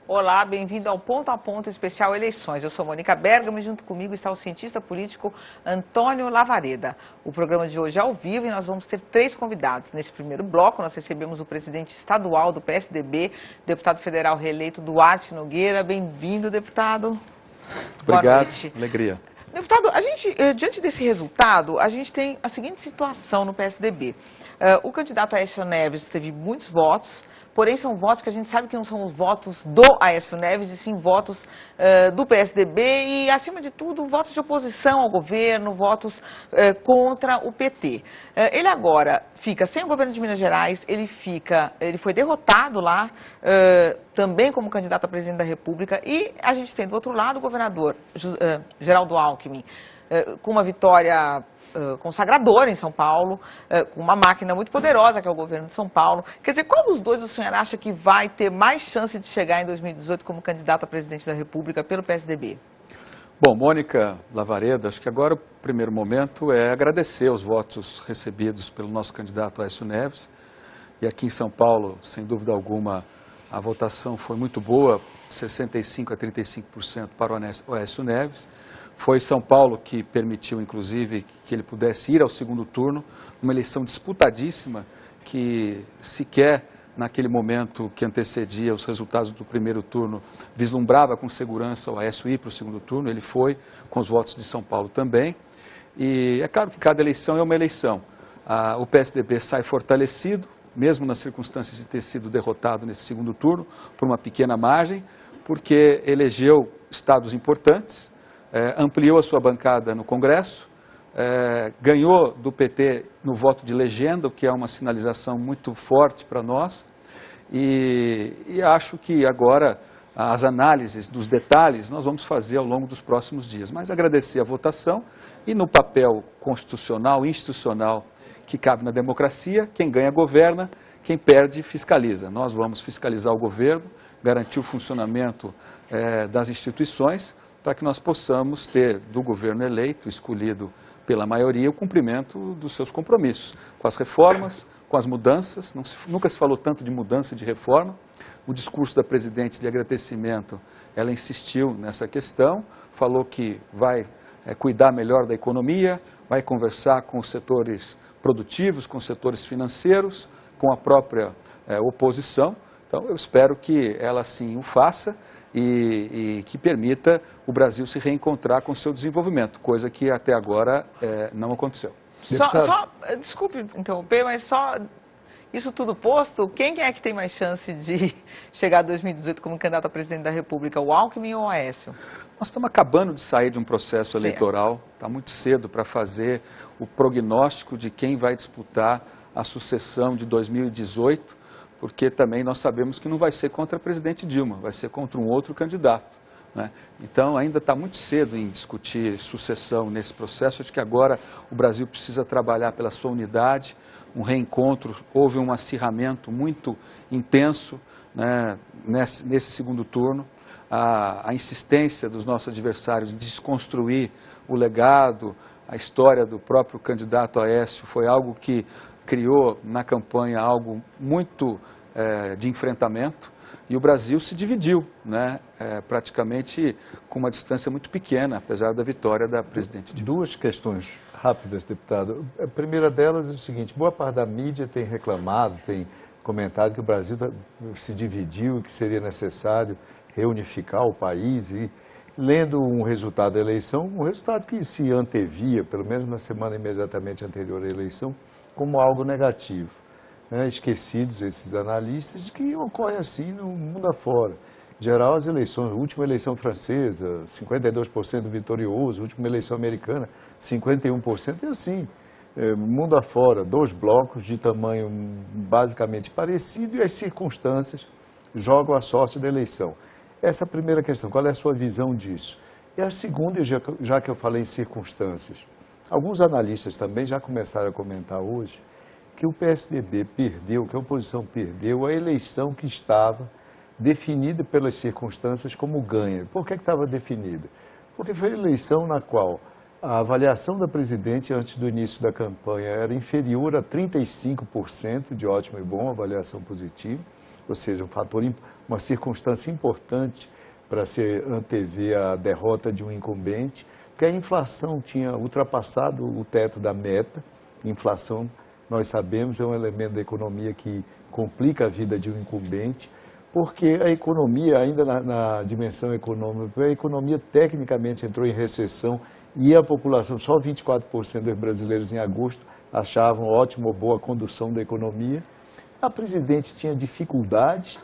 Olá, bem-vindo ao Ponto a Ponto Especial Eleições. Eu sou Mônica Bergamo e junto comigo está o cientista político Antônio Lavareda. O programa de hoje é ao vivo e nós vamos ter 3 convidados. Nesse primeiro bloco, nós recebemos o presidente estadual do PSDB, deputado federal reeleito Duarte Nogueira. Bem-vindo, deputado. Obrigado, alegria. Deputado, diante desse resultado, a gente tem a seguinte situação no PSDB. O candidato Aécio Neves teve muitos votos, porém são votos que a gente sabe que não são os votos do Aécio Neves, e sim votos do PSDB e, acima de tudo, votos de oposição ao governo, votos contra o PT. Ele agora fica sem o governo de Minas Gerais, ele foi derrotado lá, também como candidato a presidente da República, e a gente tem do outro lado o governador Geraldo Alckmin, com uma vitória consagradora em São Paulo, com uma máquina muito poderosa que é o governo de São Paulo. Quer dizer, qual dos dois o senhor acha que vai ter mais chance de chegar em 2018 como candidato a presidente da República pelo PSDB? Bom, Mônica Lavareda, acho que agora o primeiro momento é agradecer os votos recebidos pelo nosso candidato Aécio Neves. E aqui em São Paulo, sem dúvida alguma, a votação foi muito boa, 65% a 35% para o Aécio Neves. Foi São Paulo que permitiu, inclusive, que ele pudesse ir ao segundo turno, uma eleição disputadíssima que sequer naquele momento que antecedia os resultados do primeiro turno vislumbrava com segurança o Aécio ir para o segundo turno. Ele foi com os votos de São Paulo também. E é claro que cada eleição é uma eleição. O PSDB sai fortalecido, mesmo nas circunstâncias de ter sido derrotado nesse segundo turno, por uma pequena margem, porque elegeu estados importantes, ampliou a sua bancada no Congresso, ganhou do PT no voto de legenda, o que é uma sinalização muito forte para nós, e acho que agora as análises dos detalhes nós vamos fazer ao longo dos próximos dias. Mas agradecer a votação e no papel constitucional, institucional que cabe na democracia, quem ganha governa, quem perde fiscaliza. Nós vamos fiscalizar o governo, garantir o funcionamento das instituições, para que nós possamos ter do governo eleito, escolhido pela maioria, o cumprimento dos seus compromissos, com as reformas, com as mudanças. Nunca se falou tanto de mudança e de reforma. O discurso da presidente de agradecimento, ela insistiu nessa questão, falou que vai cuidar melhor da economia, vai conversar com os setores produtivos, com os setores financeiros, com a própria oposição. Então, eu espero que ela sim o faça e que permita o Brasil se reencontrar com o seu desenvolvimento, coisa que até agora não aconteceu. Desculpe interromper, mas só isso tudo posto, quem é que tem mais chance de chegar a 2018 como candidato a presidente da República, o Alckmin ou o Aécio? Nós estamos acabando de sair de um processo eleitoral, está muito cedo para fazer o prognóstico de quem vai disputar a sucessão de 2018, porque também nós sabemos que não vai ser contra a presidente Dilma, vai ser contra um outro candidato, né? Então ainda está muito cedo em discutir sucessão nesse processo. Acho que agora o Brasil precisa trabalhar pela sua unidade, um reencontro. Houve um acirramento muito intenso, né, nesse segundo turno. A insistência dos nossos adversários em desconstruir o legado, a história do próprio candidato Aécio foi algo que criou na campanha algo muito de enfrentamento, e o Brasil se dividiu, né, praticamente com uma distância muito pequena, apesar da vitória da presidente Dilma. 2 questões rápidas, deputado. A primeira delas é o seguinte: boa parte da mídia tem reclamado, tem comentado que o Brasil se dividiu, que seria necessário reunificar o país, e lendo um resultado da eleição, um resultado que se antevia, pelo menos na semana imediatamente anterior à eleição, como algo negativo, né? Esquecidos esses analistas de que ocorre assim no mundo afora. Em geral, as eleições, a última eleição francesa, 52% vitorioso, a última eleição americana, 51%, e assim, mundo afora, 2 blocos de tamanho basicamente parecido, e as circunstâncias jogam a sorte da eleição. Essa é a primeira questão, qual é a sua visão disso? E a segunda, já que eu falei em circunstâncias, alguns analistas também já começaram a comentar hoje que o PSDB perdeu, que a oposição perdeu a eleição que estava definida pelas circunstâncias como ganha. Por que estava definida? Porque foi a eleição na qual a avaliação da presidente antes do início da campanha era inferior a 35% de ótimo e bom, avaliação positiva, ou seja, uma circunstância importante para se antever a derrota de um incumbente, porque a inflação tinha ultrapassado o teto da meta. Inflação, nós sabemos, é um elemento da economia que complica a vida de um incumbente, porque a economia, ainda na dimensão econômica, a economia tecnicamente entrou em recessão e a população, só 24% dos brasileiros em agosto achavam ótima ou boa condução da economia. A presidente tinha dificuldades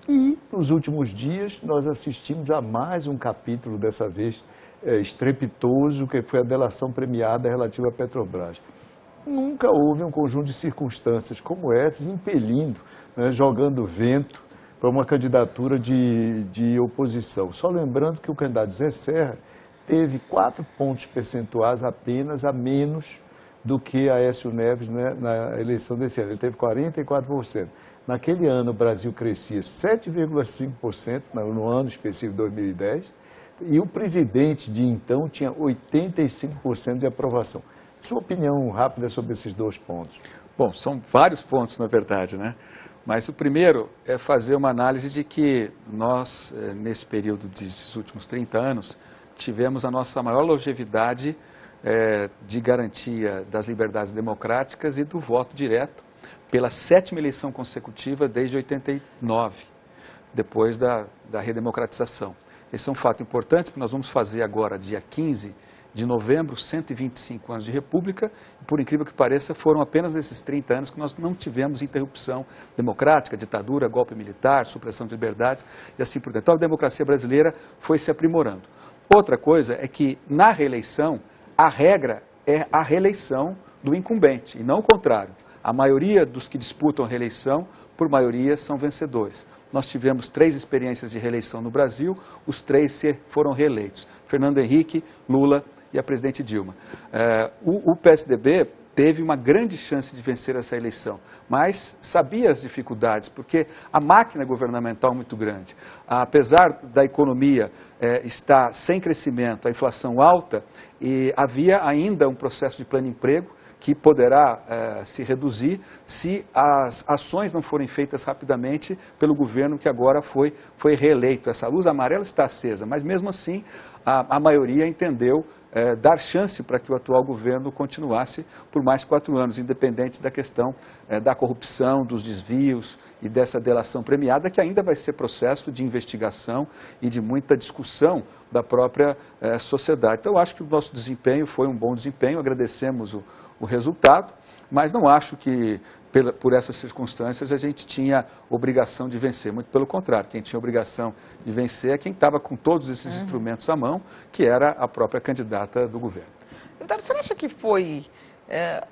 e, nos últimos dias, nós assistimos a mais um capítulo, dessa vez estrepitoso, que foi a delação premiada relativa à Petrobras. Nunca houve um conjunto de circunstâncias como essas impelindo, né, jogando vento para uma candidatura de oposição. Só lembrando que o candidato Zé Serra teve 4 pontos percentuais apenas a menos do que Aécio Neves, né, na eleição desse ano. Ele teve 44%. Naquele ano o Brasil crescia 7,5% no ano específico de 2010 e o presidente de então tinha 85% de aprovação. Sua opinião rápida sobre esses 2 pontos? Bom, são vários pontos, na verdade, né? Mas o primeiro é fazer uma análise de que nós, nesse período dos últimos 30 anos, tivemos a nossa maior longevidade de garantia das liberdades democráticas e do voto direto pela 7ª eleição consecutiva desde 89, depois da redemocratização. Esse é um fato importante, porque nós vamos fazer agora, dia 15 de novembro, 125 anos de república, e por incrível que pareça, foram apenas nesses 30 anos que nós não tivemos interrupção democrática, ditadura, golpe militar, supressão de liberdades e assim por diante. Então a democracia brasileira foi se aprimorando. Outra coisa é que, na reeleição, a regra é a reeleição do incumbente, e não o contrário. A maioria dos que disputam a reeleição, por maioria, são vencedores. Nós tivemos 3 experiências de reeleição no Brasil, os 3 foram reeleitos. Fernando Henrique, Lula e a presidente Dilma. O PSDB teve uma grande chance de vencer essa eleição, mas sabia as dificuldades, porque a máquina governamental é muito grande. Apesar da economia estar sem crescimento, a inflação alta, e havia ainda um processo de pleno emprego que poderá se reduzir se as ações não forem feitas rapidamente pelo governo que agora foi reeleito. Essa luz amarela está acesa, mas mesmo assim a maioria entendeu dar chance para que o atual governo continuasse por mais 4 anos, independente da questão da corrupção, dos desvios e dessa delação premiada, que ainda vai ser processo de investigação e de muita discussão da própria sociedade. Então, eu acho que o nosso desempenho foi um bom desempenho, agradecemos o resultado, mas não acho que, por essas circunstâncias, a gente tinha obrigação de vencer. Muito pelo contrário, quem tinha obrigação de vencer é quem estava com todos esses instrumentos à mão, que era a própria candidata do governo. Deputado, você acha que foi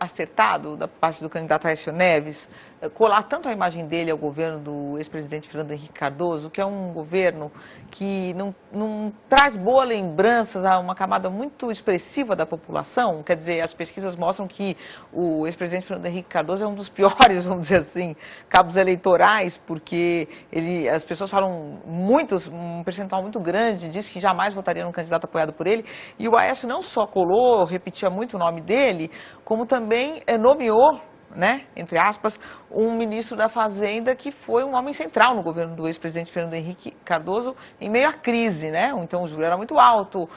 acertado da parte do candidato Aécio Neves colar tanto a imagem dele ao governo do ex-presidente Fernando Henrique Cardoso, que é um governo que não traz boas lembranças a uma camada muito expressiva da população? Quer dizer, as pesquisas mostram que o ex-presidente Fernando Henrique Cardoso é um dos piores, vamos dizer assim, cabos eleitorais, porque as pessoas falam um percentual muito grande, diz que jamais votaria num candidato apoiado por ele, e o Aécio não só colou, repetia muito o nome dele, como também nomeou, né, entre aspas, um ministro da Fazenda que foi um homem central no governo do ex-presidente Fernando Henrique Cardoso em meio à crise, né? Então o juro era muito alto,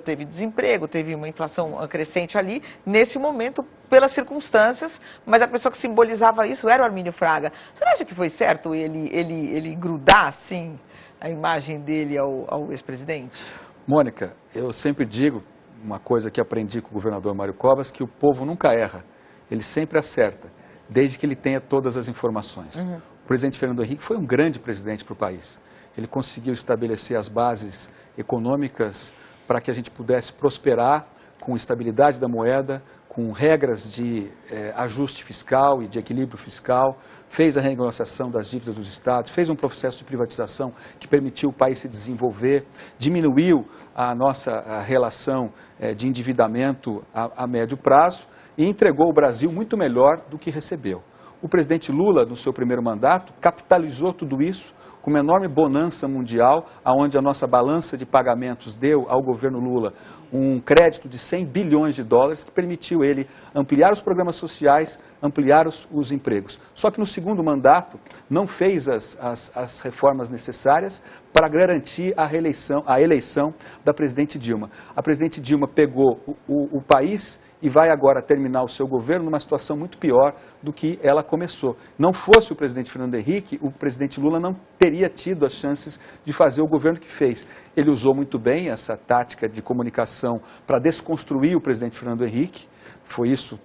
teve desemprego, teve uma inflação crescente ali, nesse momento, pelas circunstâncias, mas a pessoa que simbolizava isso era o Armínio Fraga. Você não acha que foi certo ele grudar, assim, a imagem dele ao ex-presidente? Mônica, eu sempre digo uma coisa que aprendi com o governador Mário Covas, que o povo nunca erra. Ele sempre acerta, desde que ele tenha todas as informações. O presidente Fernando Henrique foi um grande presidente para o país. Ele conseguiu estabelecer as bases econômicas para que a gente pudesse prosperar com estabilidade da moeda, com regras de ajuste fiscal e de equilíbrio fiscal, fez a renegociação das dívidas dos estados, fez um processo de privatização que permitiu o país se desenvolver, diminuiu a nossa relação de endividamento a médio prazo, e entregou o Brasil muito melhor do que recebeu. O presidente Lula, no seu primeiro mandato, capitalizou tudo isso com uma enorme bonança mundial, onde a nossa balança de pagamentos deu ao governo Lula um crédito de 100 bilhões de dólares, que permitiu ele ampliar os programas sociais, ampliar os empregos. Só que no segundo mandato não fez as reformas necessárias para garantir a eleição da presidente Dilma. A presidente Dilma pegou o país e vai agora terminar o seu governo numa situação muito pior do que ela começou. Não fosse o presidente Fernando Henrique, o presidente Lula não teria tido as chances de fazer o governo que fez. Ele usou muito bem essa tática de comunicação para desconstruir o presidente Fernando Henrique. Foi isso.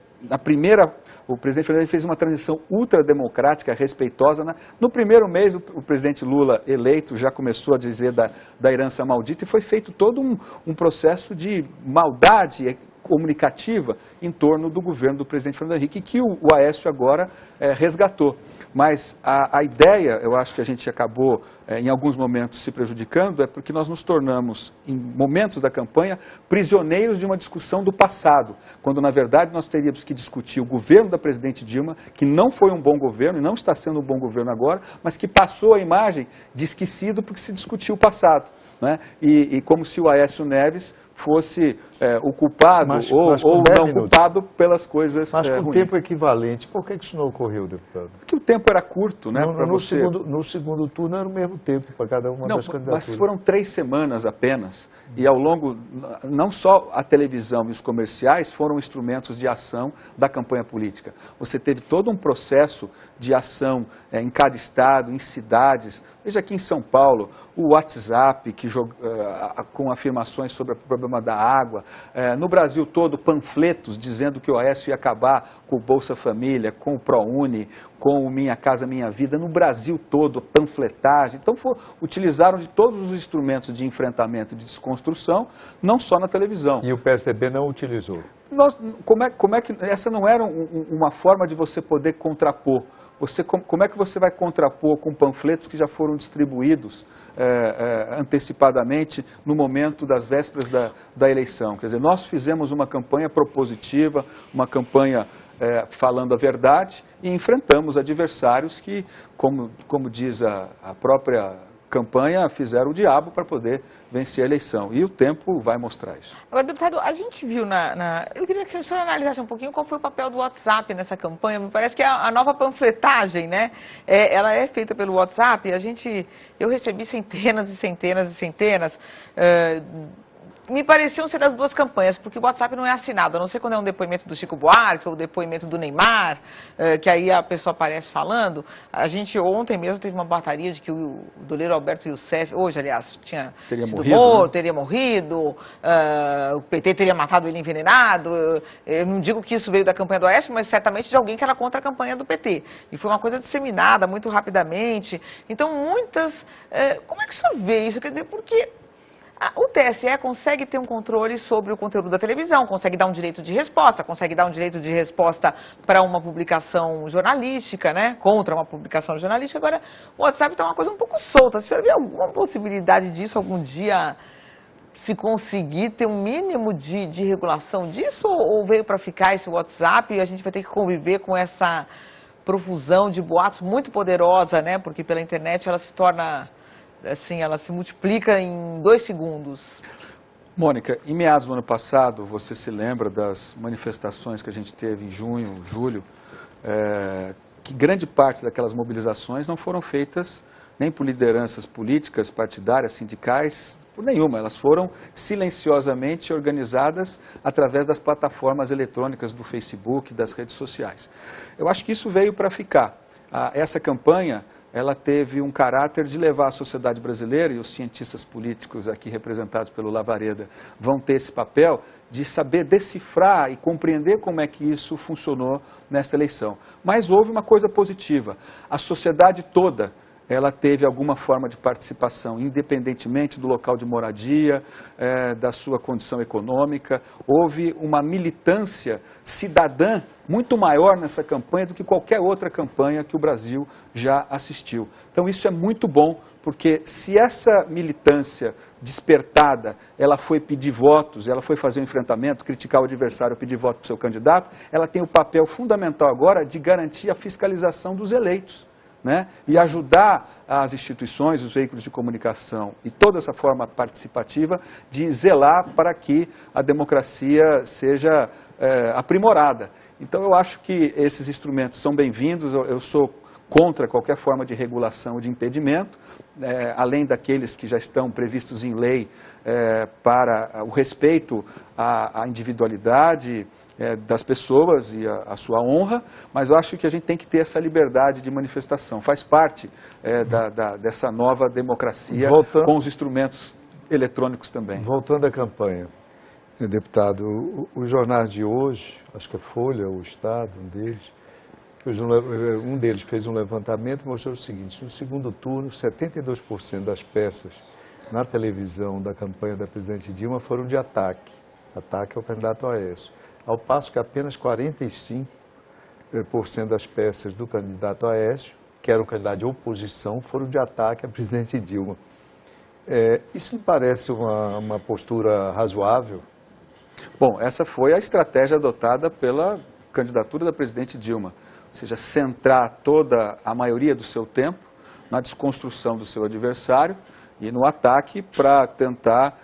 O presidente Fernando Henrique fez uma transição ultrademocrática, respeitosa. No primeiro mês, o presidente Lula eleito já começou a dizer da herança maldita, e foi feito todo um processo de maldade comunicativa em torno do governo do presidente Fernando Henrique, que o Aécio agora resgatou. Mas a ideia, eu acho que a gente acabou, em alguns momentos, se prejudicando, é porque nós nos tornamos, em momentos da campanha, prisioneiros de uma discussão do passado, quando, na verdade, nós teríamos que discutir o governo da presidente Dilma, que não foi um bom governo, e não está sendo um bom governo agora, mas que passou a imagem de esquecido porque se discutiu o passado, né? E como se o Aécio Neves fosse o culpado ou não culpado pelas coisas Mas com ruins. tempo equivalente, por que isso não ocorreu, deputado? Porque o tempo era curto, né? No segundo turno era o mesmo tempo para cada uma das candidaturas. Mas foram 3 semanas apenas, e ao longo, não só a televisão e os comerciais foram instrumentos de ação da campanha política. Você teve todo um processo de ação em cada estado, em cidades. Veja aqui em São Paulo, o WhatsApp com afirmações sobre o problema da água. No Brasil todo, panfletos dizendo que o Aécio ia acabar com o Bolsa Família, com o ProUni, com o Minha Casa Minha Vida. No Brasil todo, panfletagem. Então, utilizaram de todos os instrumentos de enfrentamento e de desconstrução, não só na televisão. E o PSDB não utilizou? Como é que essa não era uma forma de você poder contrapor? Como é que você vai contrapor com panfletos que já foram distribuídos antecipadamente no momento das vésperas da eleição? Quer dizer, nós fizemos uma campanha propositiva, uma campanha falando a verdade, e enfrentamos adversários que, como diz a própria campanha, fizeram o diabo para poder vencer a eleição. E o tempo vai mostrar isso. Agora, deputado, a gente viu eu queria que o senhor analisasse um pouquinho qual foi o papel do WhatsApp nessa campanha. Me parece que a nova panfletagem, né? Ela é feita pelo WhatsApp. Eu recebi centenas e centenas e centenas. Me pareciam ser das duas campanhas, porque o WhatsApp não é assinado, a não ser quando é um depoimento do Chico Buarque ou depoimento do Neymar, que aí a pessoa aparece falando. A gente ontem mesmo teve uma bateria de que o doleiro Alberto Youssef, hoje, aliás, teria morrido, o PT teria matado ele envenenado. Eu não digo que isso veio da campanha do Aécio, mas certamente de alguém que era contra a campanha do PT. E foi uma coisa disseminada muito rapidamente. Então, como é que o senhor vê isso? Quer dizer, porque o TSE consegue ter um controle sobre o conteúdo da televisão, consegue dar um direito de resposta, consegue dar um direito de resposta para uma publicação jornalística, né? Contra uma publicação jornalística. Agora, o WhatsApp está uma coisa um pouco solta. Você vê alguma possibilidade disso algum dia, se conseguir ter um mínimo de regulação disso? Ou veio para ficar esse WhatsApp e a gente vai ter que conviver com essa profusão de boatos muito poderosa, né? Porque pela internet ela se torna... assim, ela se multiplica em 2 segundos. Mônica, em meados do ano passado, você se lembra das manifestações que a gente teve em junho, julho, que grande parte daquelas mobilizações não foram feitas nem por lideranças políticas, partidárias, sindicais, por nenhuma. Elas foram silenciosamente organizadas através das plataformas eletrônicas do Facebook, das redes sociais. Eu acho que isso veio para ficar. Essa campanha, ela teve um caráter de levar a sociedade brasileira, e os cientistas políticos aqui representados pelo Lavareda vão ter esse papel de saber decifrar e compreender como é que isso funcionou nesta eleição. Mas houve uma coisa positiva: a sociedade toda ela teve alguma forma de participação, independentemente do local de moradia, da sua condição econômica. Houve uma militância cidadã muito maior nessa campanha do que qualquer outra campanha que o Brasil já assistiu. Então isso é muito bom, porque se essa militância despertada, ela foi pedir votos, ela foi fazer um enfrentamento, criticar o adversário, pedir voto para o seu candidato, ela tem o papel fundamental agora de garantir a fiscalização dos eleitos, né? E ajudar as instituições, os veículos de comunicação e toda essa forma participativa de zelar para que a democracia seja aprimorada. Então eu acho que esses instrumentos são bem-vindos, eu sou contra qualquer forma de regulação ou de impedimento, além daqueles que já estão previstos em lei para o respeito à individualidade das pessoas e a sua honra, mas eu acho que a gente tem que ter essa liberdade de manifestação. Faz parte dessa nova democracia com os instrumentos eletrônicos também. Voltando à campanha, deputado, os jornais de hoje, acho que a Folha, o Estado, um deles fez um levantamento e mostrou o seguinte: no segundo turno, 72% das peças na televisão da campanha da presidente Dilma foram de ataque ao candidato Aécio, ao passo que apenas 45% das peças do candidato Aécio, que era um candidato de oposição, foram de ataque à presidente Dilma. Isso lhe parece uma postura razoável? Bom, essa foi a estratégia adotada pela candidatura da presidente Dilma, ou seja, centrar toda a maioria do seu tempo na desconstrução do seu adversário e no ataque para tentar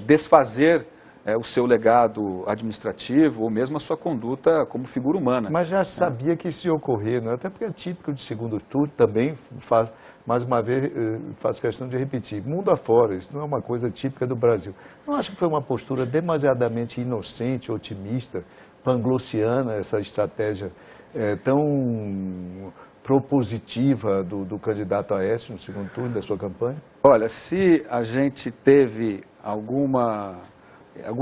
desfazer o seu legado administrativo ou mesmo a sua conduta como figura humana. Mas já sabia que isso ia ocorrer, não é? Até porque é típico de segundo turno, também faz, mais uma vez, faço questão de repetir, mundo afora, isso não é uma coisa típica do Brasil. Não acho que foi uma postura demasiadamente inocente, otimista, panglossiana, essa estratégia tão propositiva do candidato Aécio no segundo turno da sua campanha? Olha, se a gente teve algum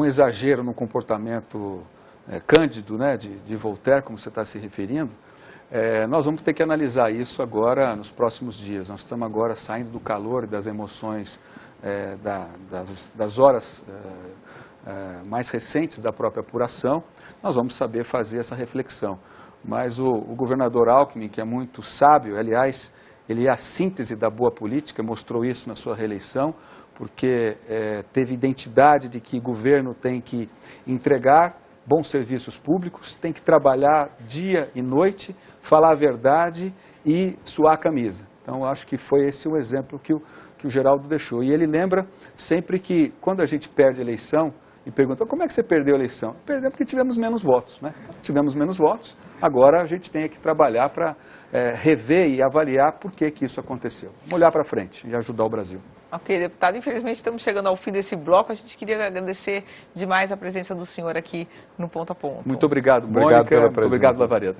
exagero no comportamento cândido, né, de Voltaire, como você está se referindo, nós vamos ter que analisar isso agora nos próximos dias. Nós estamos agora saindo do calor e das emoções das horas mais recentes da própria apuração. Nós vamos saber fazer essa reflexão. Mas o governador Alckmin, que é muito sábio, aliás, ele é a síntese da boa política, mostrou isso na sua reeleição, porque teve identidade de que o governo tem que entregar bons serviços públicos, tem que trabalhar dia e noite, falar a verdade e suar a camisa. Então, eu acho que foi esse o exemplo que o Geraldo deixou. E ele lembra sempre que, quando a gente perde a eleição, e pergunta, como é que você perdeu a eleição? Perdeu porque tivemos menos votos, né? Tivemos menos votos, agora a gente tem que trabalhar para rever e avaliar por que isso aconteceu. Vamos olhar para frente e ajudar o Brasil. Ok, deputado, infelizmente estamos chegando ao fim desse bloco. A gente queria agradecer demais a presença do senhor aqui no Ponto a Ponto. Muito obrigado, Mônica. Obrigado pela presença. Muito obrigado, Lavareda.